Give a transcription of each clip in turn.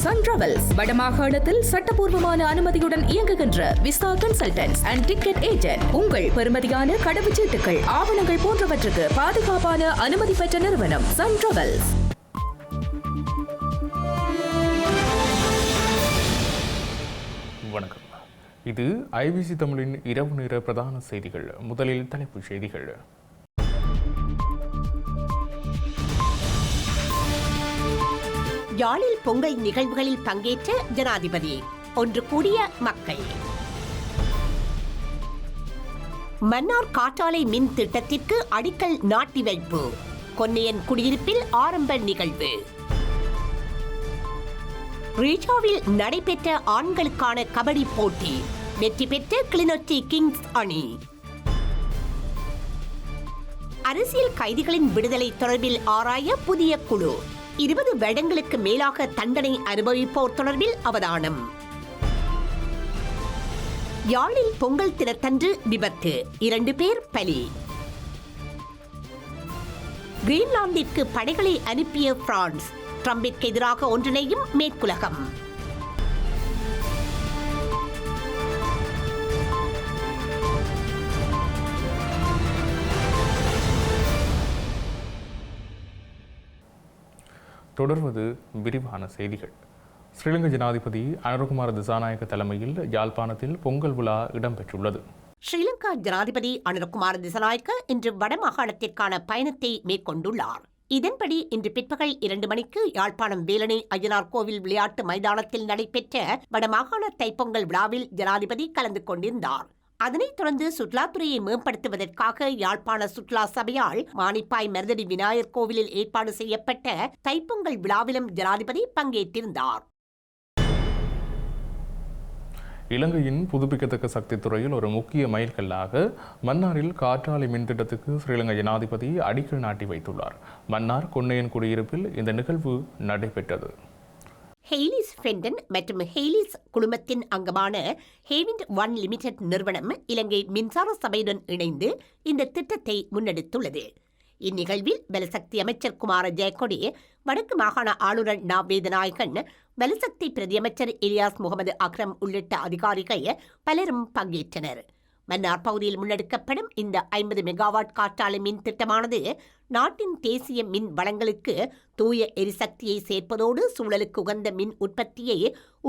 Sun travels வடமாகாணத்தில் சட்டபூர்வமான அனுமதியுடன் இயங்குகின்ற visa consultants and ticket agent. உங்கள் பெறுமதியான கடவுச்சீட்டுகள், ஆவணங்கள் போன்றவற்றுக்கு பாதுகாப்பான அனுமதி பெற்ற நிறுவனம் சன் டிராவல்ஸ். வணக்கம். இது ஐபிசி தமிழின் இரவு நேர பிரதான செய்திகள். முதலில் தலைப்புச் செய்திகள். யாழில் பொங்கல் நிகழ்வுகளில் பங்கேற்ற ஜனாதிபதி. ஒன்று கூடிய மக்கள். மன்னார் காற்றாலை மின் திட்டத்திற்கு அடிக்கல் நாட்டி வைப்பு. கொன்னையன் குடியிருப்பில் ஆரம்ப நிகழ்வு. ரீஜாவில் நடைபெற்ற ஆண்களுக்கான கபடி போட்டி. வெற்றி பெற்ற கிளிநொச்சி கிங்ஸ் அணி. அரசியல் கைதிகளின் விடுதலை தொடர்பில் ஆராய புதிய குழு. 20 வருடங்களுக்கு மேலாக தண்டனை அனுபவிப்போர் தொடர்பில் அவதானம். யாழில் பொங்கல் தினத்தன்று விபத்து, 2 பேர் பலி. கிரீன்லாந்திற்கு படைகளை அனுப்பிய பிரான்ஸ். ட்ரம்பிற்கு எதிராக ஒன்றிணையும் மேற்குலகம். தொடர்வது விரிவான செய்திகள். ஸ்ரீலங்கா ஜனாதிபதி அனுரகுமார திசாநாயக்க தலைமையில் யாழ்ப்பாணத்தில் பொங்கல் விழா இடம்பெற்றுள்ளது. ஸ்ரீலங்கா ஜனாதிபதி அனுரகுமார திசாநாயக்க இன்று வடமாகாணத்திற்கான பயணத்தை மேற்கொண்டுள்ளார். இதன்படி இன்று பிற்பகல் 2 மணிக்கு யாழ்ப்பாணம் வேலணை அய்யனார் கோவில் விளையாட்டு மைதானத்தில் நடைபெற்ற வடமாகாண தைப்பொங்கல் விழாவில் ஜனாதிபதி கலந்து கொண்டிருந்தார். அதனைத் தொடர்ந்து சுற்றுலாத்துறையை மேம்படுத்துவதற்காக யாழ்ப்பாண சுற்றுலா சபையால் மானிப்பாய் மருதடி விநாயகர் கோவிலில் ஏற்பாடு செய்யப்பட்ட தைப்பொங்கல் விழாவிலும் ஜனாதிபதி பங்கேற்றிருந்தார். இலங்கையின் புதுப்பிக்கத்தக்க சக்தி துறையில் ஒரு முக்கிய மைல்கல்லாக மன்னாரில் காற்றாலை மின் திட்டத்துக்கு ஸ்ரீலங்கா ஜனாதிபதி அடிக்கல் நாட்டி வைத்துள்ளார். மன்னார் கொன்னையன் குடியிருப்பில் இந்த நிகழ்வு நடைபெற்றது. ஹெய்லிஸ் ஃபெண்டன் மற்றும் ஹெய்லிஸ் குழுமத்தின் அங்கமான ஹேவிண்ட் ஒன் லிமிடெட் நிறுவனம் இலங்கை மின்சார சபையுடன் இணைந்து இந்த திட்டத்தை முன்னெடுத்துள்ளது. இந்நிகழ்வில் பலசக்தி அமைச்சர் குமார ஜெயக்கொடி, வடக்கு மாகாண ஆளுநர் நா வேதநாயகன், பலசக்தி பிரதியமைச்சர் இலியாஸ் முகமது அக்ரம் உள்ளிட்ட அதிகாரிகள் பலரும் பங்கேற்றனர். மன்னார் பகுதியில் முன்னெடுக்கப்படும் இந்த 50 மெகாவாட் காற்றாலை மின் திட்டமானது நாட்டின் தேசிய மின் வளங்களுக்கு தூய எரிசக்தியை சேர்ப்பதோடு சூழலுக்கு உகந்த மின் உற்பத்தியை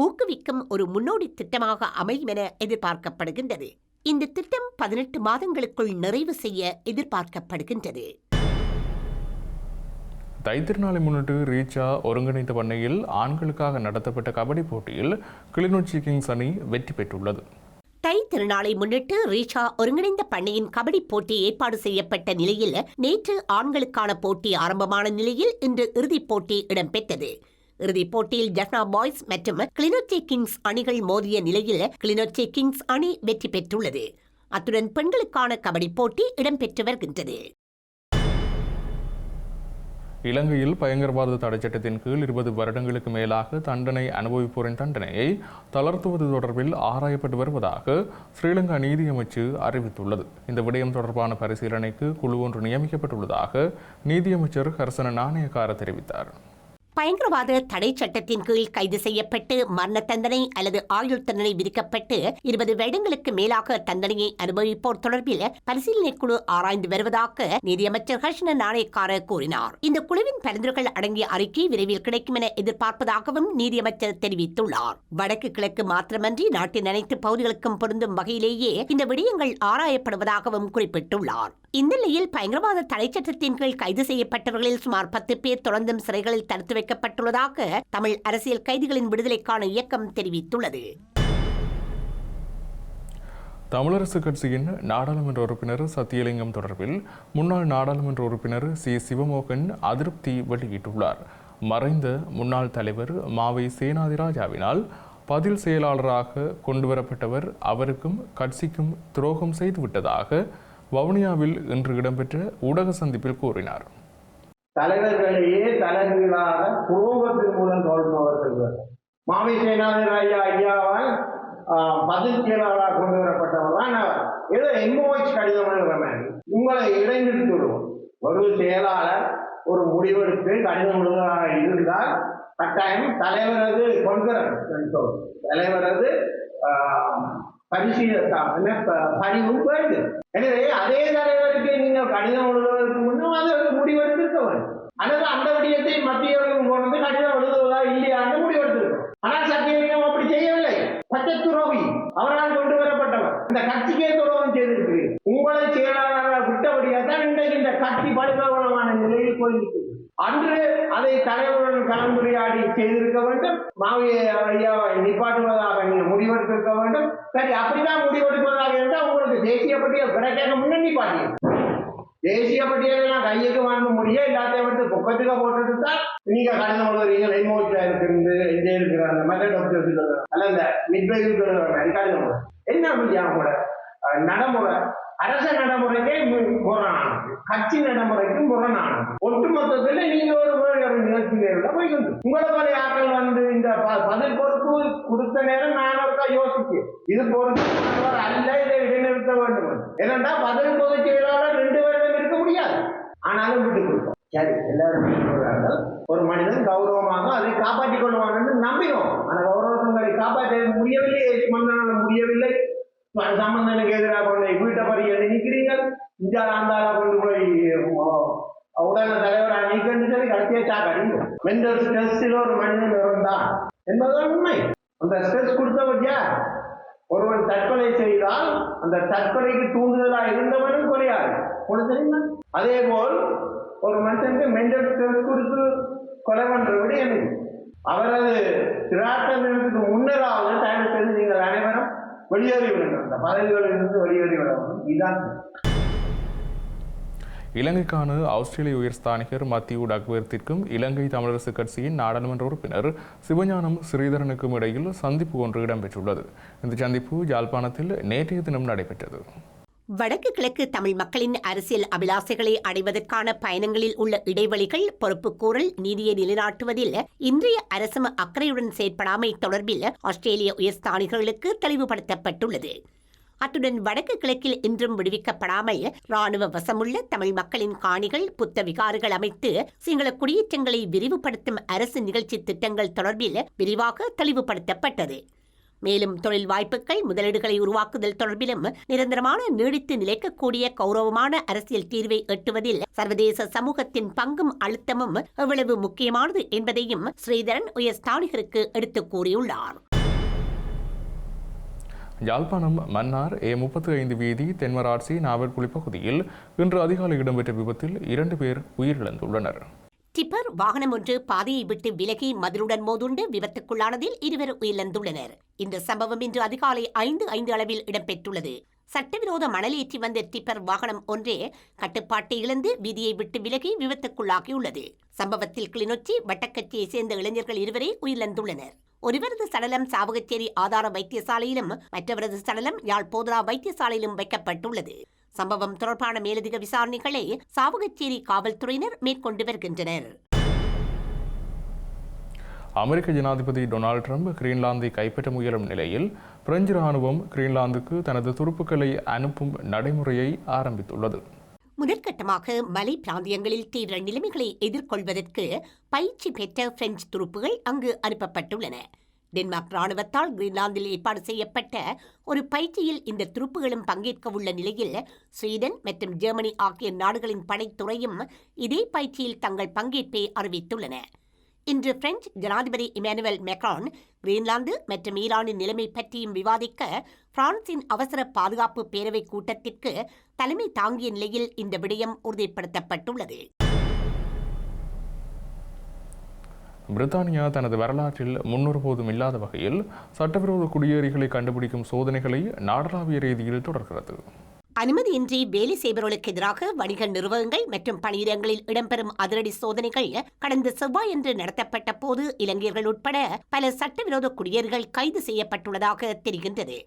ஊக்குவிக்கும் ஒரு முன்னோடி திட்டமாக அமையும் என எதிர்பார்க்கப்படுகின்றது. இந்த திட்டம் 18 மாதங்களுக்குள் நிறைவு செய்ய எதிர்பார்க்கப்படுகின்றது. தைத்திருநாளை முன்னிட்டு ரீச்சா ஒருங்கிணைந்த பண்ணையில் ஆண்களுக்காக நடத்தப்பட்ட கபடி போட்டியில் கிளிநொச்சி கிங்ஸ் அணி வெற்றி பெற்றுள்ளது. தை திருநாளை முன்னிட்டு ரீச்சா ஒருங்கிணைந்த பண்ணையின் கபடி போட்டி ஏற்பாடு செய்யப்பட்ட நிலையில் நேற்று ஆண்களுக்கான போட்டி ஆரம்பமான நிலையில் இன்று இறுதிப் போட்டி இடம்பெற்றது. இறுதிப் போட்டியில் ஜஃப்னா பாய்ஸ் மற்றும் கிளிநொச்சி கிங்ஸ் அணிகள் மோதிய நிலையில் கிளிநொச்சி கிங்ஸ் அணி வெற்றி பெற்றுள்ளது. அத்துடன் பெண்களுக்கான கபடி போட்டி இடம்பெற்று வருகின்றது. இலங்கையில் பயங்கரவாத தடைச்சட்டத்தின் கீழ் 20 வருடங்களுக்கு மேலாக தண்டனை அனுபவிப்போரின் தண்டனையை தளர்த்துவது தொடர்பில் ஆராயப்பட்டு வருவதாக ஸ்ரீலங்கா நீதியமைச்சு அறிவித்துள்ளது. இந்த விடயம் தொடர்பான பரிசீலனைக்கு குழு ஒன்று நியமிக்கப்பட்டுள்ளதாக நீதியமைச்சர் ஹர்சன நாணயக்கார தெரிவித்தார். பயங்கரவாத தடை சட்டத்தின் கீழ் கைது செய்யப்பட்டு மரண தண்டனை அல்லது ஆயுள் தண்டனை விதிக்கப்பட்டு 20 வருடங்களுக்கு மேலாக தண்டனையை அனுபவிப்போர் தொடர்பில் பரிசீலனை குழு ஆராய்ந்து வருவதாக நீதியமைச்சர் ஹர்ஷன நாணயக்கார கூறினார். இந்த குழுவின் பரிந்துரைகள் அடங்கிய அறிக்கை விரைவில் கிடைக்கும் என எதிர்பார்ப்பதாகவும் நீதியமைச்சர் தெரிவித்துள்ளார். வடக்கு கிழக்கு மாத்திரமன்றி நாட்டின் அனைத்து பகுதிகளுக்கும் பொருந்தும் வகையிலேயே இந்த விடயங்கள் ஆராயப்படுவதாகவும் குறிப்பிட்டுள்ளார். இந்நிலையில் பயங்கரவாத தடை சட்டத்தின் கீழ் கைது செய்யப்பட்டவர்களில் சுமார் 10 பேர் தொடர்ந்தும் சிறைகளில் தடுத்து வைக்கப்பட்டுள்ளதாக தமிழ் அரசியல் கைதிகளின் விடுதலைக்கான இயக்கம் தெரிவித்துள்ளது. தமிழரசு கட்சியின் நாடாளுமன்ற உறுப்பினர் சத்தியலிங்கம் தொடர்பில் முன்னாள் நாடாளுமன்ற உறுப்பினர் சி சிவமோகன் அதிருப்தி வெளியிட்டுள்ளார். மறைந்த முன்னாள் தலைவர் மாவை சேனாதிராஜாவினால் பதில் செயலாளராக கொண்டுவரப்பட்டவர் அவருக்கும் கட்சிக்கும் துரோகம் செய்துவிட்டதாக வவுனியாவில் இன்று இடம்பெற்ற ஊடக சந்திப்பில் கூறினார். தலைவர்களையே தலைவர்களாக துரோகத்தின் மூலம் தோல்பவர்கள் மாவை சேனாதிராஜா ஐயாவால் பதில் செயலாளராக கொண்டு வரப்பட்டவர் தான் அவர். ஏதோ எம்ஓஎச் கடிதம் எழுதுற மாதிரி உங்களை இடைநிறுத்தி விடுவோம். ஒரு செயலாளர் ஒரு முடிவெடுத்து கடிதம் எழுதுவதாக இருந்தால் கட்டாயம் தலைவரது தலைவரது பரிவும் வேண்டும். எனவே அதே தலைவருக்கு நீங்கள் கடிதம் எழுதுவதற்கு முன்னும் அதை முடிவெடுத்திருக்க வேண்டும். அல்லது அந்த விடயத்தை மத்திய கொண்டு கடிதம் எழுதுவதா இல்லையான்னு முடிவெடுத்திருக்கோம். ஆனால் சத்தியலிங்கம் அப்படி செய்யவில்லை. பச்சை துரோகி, அவரால் கொண்டு வரப்பட்டவர். இந்த கட்சிக்கே துரோகம் செய்திருக்கிறீர்கள். உங்களை செயலாளராக விட்டபடியால்தான் இன்றைக்கு இந்த கட்சி படுகோலமான நிலையில் போயிருக்கிறது. அன்று அதை தலைவருடன் கலந்துரையாடி செய்திருக்க வேண்டும். ஐயாவை நிப்பாட்டுவதாக நீங்க முடிவெடுத்திருக்க வேண்டும். சரி, அப்படிதான் முடிவெடுப்பதாக இருந்தால் உங்களுக்கு தேசிய பட்டியல் பிறக்க முன்னணி பாட்டியல் தேசிய பட்டியலாம் கையுக்கு வாங்க முடிய எல்லாத்தையும் வந்து பொக்கத்துக்கு போட்டுட்டு தான் நீங்க கடிதம் எழுதுறீங்க. ரெமோட்ல இருக்கு இங்கே இருக்கிற அந்த மெத்தட் ஆஃப் அல்ல இந்த மிட்வைஸ் கடிதம் என்ன அப்படியா கூட நடைமுறை அரச நடைமுறைக்கே முரணானது, கட்சி நடைமுறைக்கும் முரணானது. ஒட்டுமொத்தத்தில் நீங்க ஒரு நிகழ்ச்சியில போய்கொண்டு உங்களை போல ஆட்கள் வந்து இந்த பதில் பொறுப்பு கொடுத்த நேரம் நான் ஒருக்கா யோசிச்சு இது பொறுப்பு அல்ல, இதை இடைநிறுத்த வேண்டும். ஏனென்றா பதில் பொதுச் செயலாளர் 2 வருடம் இருக்க முடியாது. ஆனாலும் விட்டு கொடுப்போம். சரி, எல்லாரும் ஒரு மனிதன் கௌரவமாக அதை காப்பாற்றிக் கொள்வான்னு நம்பினோம். ஆனா கௌரவங்களை காப்பாற்ற முடியவில்லை, மன்னனால முடியவில்லை. சம்பந்தனுக்கு எதிராக கொண்டு வீட்டை பறிய நிற்கிறீர்கள். இந்தியா ஆண்டாள கொண்டு போய் உடனே தலைவராக நீக்கன்னு சொல்லி கடைசியா சாக்காடி மென்டல் ஸ்ட்ரெஸ்ஸில் ஒரு மனிதன் இருந்தான் என்பதுதான் உண்மை. அந்த ஸ்ட்ரெஸ் கொடுத்தவற்றியா ஒருவன் தற்கொலை செய்தால் அந்த தற்கொலைக்கு தூண்டுதலாக இருந்தவனும் கொலையாது தெரியுமா? அதே போல் ஒரு மனுஷனுக்கு மென்டல் ஸ்ட்ரெஸ் கொடுத்து கொலை பண்ற விட எனக்கு அவரது திராட்டத்திற்கு முன்னராவது தயவு செய்து நீங்கள் அனைவரும் வெளியேறி விடுங்கள். அந்த பதவிகளிலிருந்து வெளியேறி விடணும். இதுதான் இலங்கைக்கான ஆஸ்திரேலிய உயர்ஸ்தானிகர் மத்தியூ டக்வர்த்திற்கும் இலங்கை தமிழரசு கட்சியின் நாடாளுமன்ற உறுப்பினர் சிவஞானம் ஸ்ரீதரனுக்கும் இடையில் சந்திப்பு ஒன்று இடம்பெற்றுள்ளது. இந்த சந்திப்பு யாழ்ப்பாணத்தில் நேற்றைய தினம் நடைபெற்றது. வடக்கு கிழக்கு தமிழ் மக்களின் அரசியல் அபிலாசைகளை அடைவதற்கான பயணங்களில் உள்ள இடைவெளிகள், பொறுப்புக்கூறல், நீதியை நிலைநாட்டுவதில் இன்றைய அரசு அக்கறையுடன் செயற்படாமை தொடர்பில் ஆஸ்திரேலிய உயர்ஸ்தானிகர்களுக்கு தெளிவுபடுத்தப்பட்டுள்ளது. அத்துடன் வடக்கு கிழக்கில் இன்றும் விடுவிக்கப்படாமல் ராணுவ வசமுள்ள தமிழ் மக்களின் காணிகள், புத்த விகாரங்கள் அமைத்து சிங்கள குடியேற்றங்களை விரிவுபடுத்தும் அரசு நிகழ்ச்சி திட்டங்கள் தொடர்பில் விரிவாக தெளிவுபடுத்தப்பட்டது. மேலும் தொழில் வாய்ப்புகள், முதலீடுகளை உருவாக்குதல் தொடர்பிலும் நிரந்தரமான நீடித்து நிலைக்கக்கூடிய கௌரவமான அரசியல் தீர்வை எட்டுவதில் சர்வதேச சமூகத்தின் பங்கும் அழுத்தமும் எவ்வளவு முக்கியமானது என்பதையும் ஸ்ரீதரன் உயர்ஸ்தானிகருக்கு எடுத்துக் கூறியுள்ளார். யாழ்ப்பாணம் மன்னார் A35 வீதி தென்மராட்சி நாவற்குழி பகுதியில் இன்று அதிகாலை இடம்பெற்ற விபத்தில் 2 பேர் உயிரிழந்துள்ளனர். டிப்பர் வாகனம் ஒன்று பாதையை விட்டு விலகி மதிலுடன் மோதுண்டு விபத்துக்குள்ளானதில் 2 உயிரிழந்துள்ளனர். இந்த சம்பவம் இன்று அதிகாலை 5:05 அளவில் இடம்பெற்றுள்ளது. சட்டவிரோத மணல் ஏற்றி வந்த டிப்பர் வாகனம் ஒன்றே கட்டுப்பாட்டை இழந்து வீதியை விட்டு விலகி விபத்துக்குள்ளாகியுள்ளது. சம்பவத்தில் கிளிநொச்சி வட்டக்கச்சியை சேர்ந்த இளைஞர்கள் 2 உயிரிழந்துள்ளனர். ஒருவரது சடலம் சாவகச்சேரி ஆதார வைத்தியசாலையிலும் மற்றவரது சடலம் யாழ் போதரா வைத்தியசாலையிலும் வைக்கப்பட்டுள்ளது. சம்பவம் தொடர்பான மேலதிக விசாரணைகளை சாவகச்சேரி காவல்துறையினர் மேற்கொண்டு வருகின்றனர். அமெரிக்க ஜனாதிபதி டொனால்ட் ட்ரம்ப் கிரீன்லாந்தை கைப்பற்ற முயலும் நிலையில் பிரெஞ்சு ராணுவம் கிரீன்லாந்துக்கு தனது துருப்புக்களை அனுப்பும் நடைமுறையை ஆரம்பித்துள்ளது. முதற்கட்டமாக மலை பிராந்தியங்களில் தீவிர நிலைமைகளை எதிர்கொள்வதற்கு பயிற்சி பெற்ற பிரெஞ்சு துருப்புகள் அங்கு அனுப்பப்பட்டுள்ளன. டென்மார்க் ராணுவத்தால் கிரீன்லாந்தில் ஏற்பாடு செய்யப்பட்ட ஒரு பயிற்சியில் இந்த துருப்புகளும் பங்கேற்க உள்ள நிலையில் ஸ்வீடன் மற்றும் ஜெர்மனி ஆகிய நாடுகளின் படைத்துறையும் இதே பயிற்சியில் தங்கள் பங்கேற்பை அறிவித்துள்ளன. இன்று பிரெஞ்சு ஜனாதிபதி இமானுவேல் மேக்ரான் கிரீன்லாந்து மற்றும் ஈரானின் நிலைமை பற்றியும் விவாதிக்க பிரான்சின் அவசர பாதுகாப்பு பேரவை கூட்டத்திற்கு தலைமை தாங்கிய நிலையில் இந்த விடயம் உறுதிப்படுத்தப்பட்டுள்ளது. பிரித்தானியா தனது வரலாற்றில் முன்னொருபோதும் இல்லாத வகையில் சட்டவிரோத குடியேறிகளை கண்டுபிடிக்கும் சோதனைகளை நாடளாவிய ரீதியில் தொடர்கிறது. அனுமதியின்றி வேலை செய்பவர்களுக்கு எதிராக வணிக நிறுவனங்கள் மற்றும் பணியிடங்களில் இடம்பெறும் அதிரடி சோதனைகள் கடந்த செவ்வாயன்று நடத்தப்பட்ட போது இலங்கையர்கள் உட்பட பல சட்டவிரோத குடியேறிகள் கைது செய்யப்பட்டுள்ளதாக தெரிகின்றது.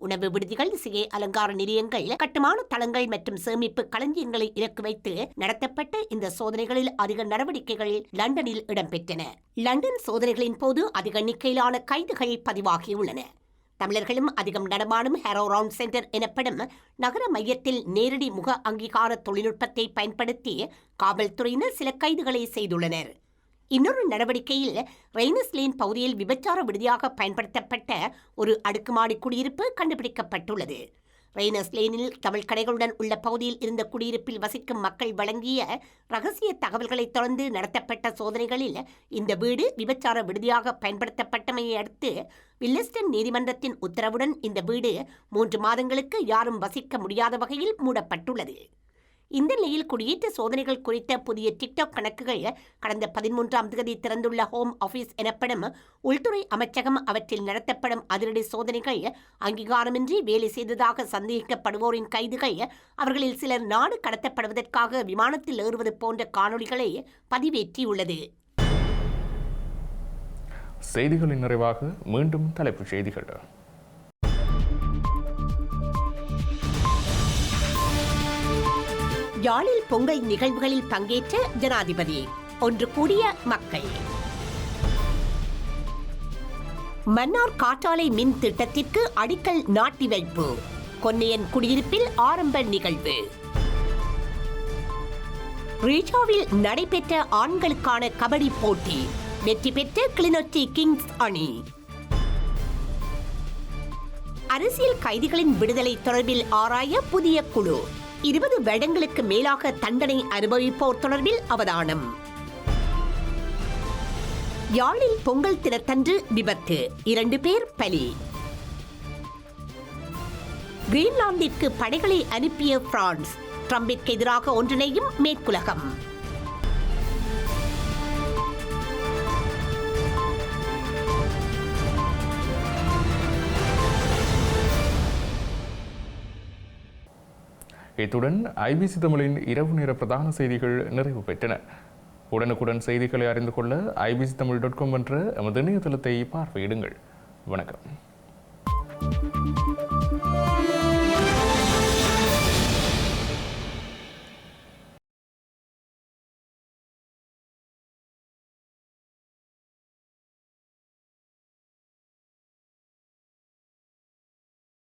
உணவு விடுதிகள், சிகை அலங்கார நிலையங்கள், கட்டுமான தளங்கள் மற்றும் சேமிப்பு களஞ்சியங்களை இலக்கு வைத்து நடத்தப்பட்ட இந்த சோதனைகளில் அதிக நடவடிக்கைகள் லண்டனில் இடம்பெற்றன. லண்டன் சோதனைகளின் போது அதிக எண்ணிக்கையிலான கைதுகள் பதிவாகியுள்ளன. தமிழர்களும் அதிகம் நடமாடும் ஹேரோ ரவுண்ட் சென்டர் எனப்படும் நகர மையத்தில் நேரடி முக அங்கீகார தொழில்நுட்பத்தை பயன்படுத்தி காவல்துறையினர் சில கைதுகளை செய்துள்ளனர். இன்னொரு நடவடிக்கையில் ரெய்னஸ் லேன் பகுதியில் விபச்சார விடுதியாக பயன்படுத்தப்பட்ட ஒரு அடுக்குமாடி குடியிருப்பு கண்டுபிடிக்கப்பட்டுள்ளது. ரெய்னஸ் லேனில் தமிழ் கடைகளுடன் உள்ள பகுதியில் இருந்த குடியிருப்பில் வசிக்கும் மக்கள் வழங்கிய ரகசிய தகவல்களை தொடர்ந்து நடத்தப்பட்ட சோதனைகளில் இந்த வீடு விபச்சார விடுதியாக பயன்படுத்தப்பட்டமையை அடுத்து வில்லஸ்டன் நீதிமன்றத்தின் உத்தரவுடன் இந்த வீடு 3 மாதங்களுக்கு யாரும் வசிக்க முடியாத வகையில் மூடப்பட்டுள்ளது. இந்த நிலையில் குடியேற்ற சோதனைகள் குறித்த புதிய டிக்டாக் கணக்குகள் கடந்த 13ஆம் தேதி திறந்துள்ள ஹோம் ஆபீஸ் எனப்படும் உள்துறை அமைச்சகம் அவற்றில் நடத்தப்படும் அதிரடி சோதனைகள் அங்கீகாரமின்றி வேலை செய்ததாக சந்தேகிக்கப்படுவோரின் கைதுகள், அவர்களில் சிலர் நாடு கடத்தப்படுவதற்காக விமானத்தில் ஏறுவது போன்ற காணொலிகளை பதிவேற்றியுள்ளது. செய்திகளின் நிறைவாக மீண்டும் தலைப்புச் செய்திகள். யாழில் பொங்கல் நிகழ்வுகளில் பங்கேற்ற ஜனாதிபதி, ஒன்று கூடிய மக்கள். மன்னார் காற்றாலை மின் திட்டத்திற்கு அடிக்கல் நாட்டி வைப்பு, கொன்னையன் குடியிருப்பில் ஆரம்ப நிகழ்வு. ரீஜாவில் நடைபெற்ற ஆண்களுக்கான கபடி போட்டி, வெற்றி பெற்ற கிளிநொச்சி கிங்ஸ் அணி. அரசியல் கைதிகளின் விடுதலை தொடர்பில் ஆராய புதிய குழு, 20 வருடங்களுக்கு மேலாக தண்டனை அனுபவிப்போர் தொடர்பில் அவதானம். யாழில் பொங்கல் தினத்தன்று விபத்து, 2 பேர் பலி. கிரீன்லாந்திற்கு படைகளை அனுப்பிய பிரான்ஸ், ட்ரம்பிற்கு எதிராக ஒன்றிணையும் மேற்குலகம். இத்துடன் ஐபிசி தமிழின் இரவு நேர பிரதான செய்திகள் நிறைவு பெற்றன. உடனுக்குடன் செய்திகளை அறிந்து கொள்ள ibctamil.com என்ற எமது இணையதளத்தை பார்வையிடுங்கள். வணக்கம்.